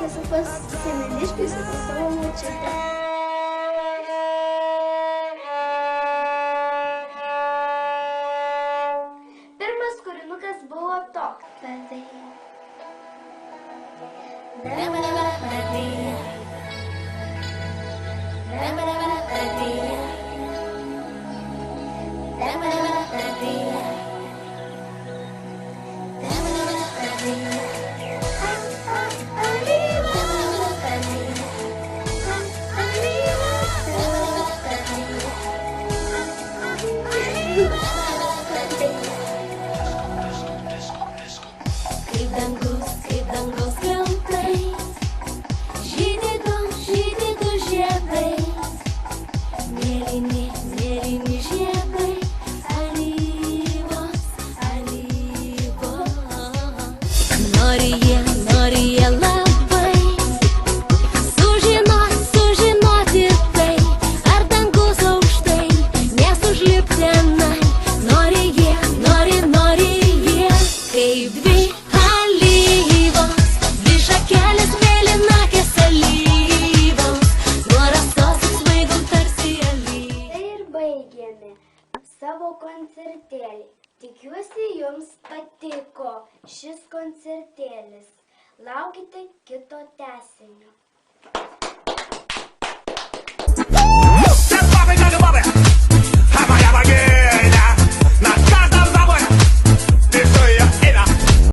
esu pas Semeliškius ir pas savo močiutę. Pirmas kūrinukas buvo toks. Kaip dangus skliautai, žydi du žiedai, mėlyni žiedai, alyvos. Nori jie labai sužinoti tai, ar dangus aukštai, nesužlip tenai. Nori jie, kaip dvi alyvos, dvi šakelės mėlynakės alyvos, nuo rastos svaigo tarsi alyvos. Tai ir baigėme savo koncertėlį. Tikiuosi, jums patiko šis koncertėlis. Laukite kito tęsinio.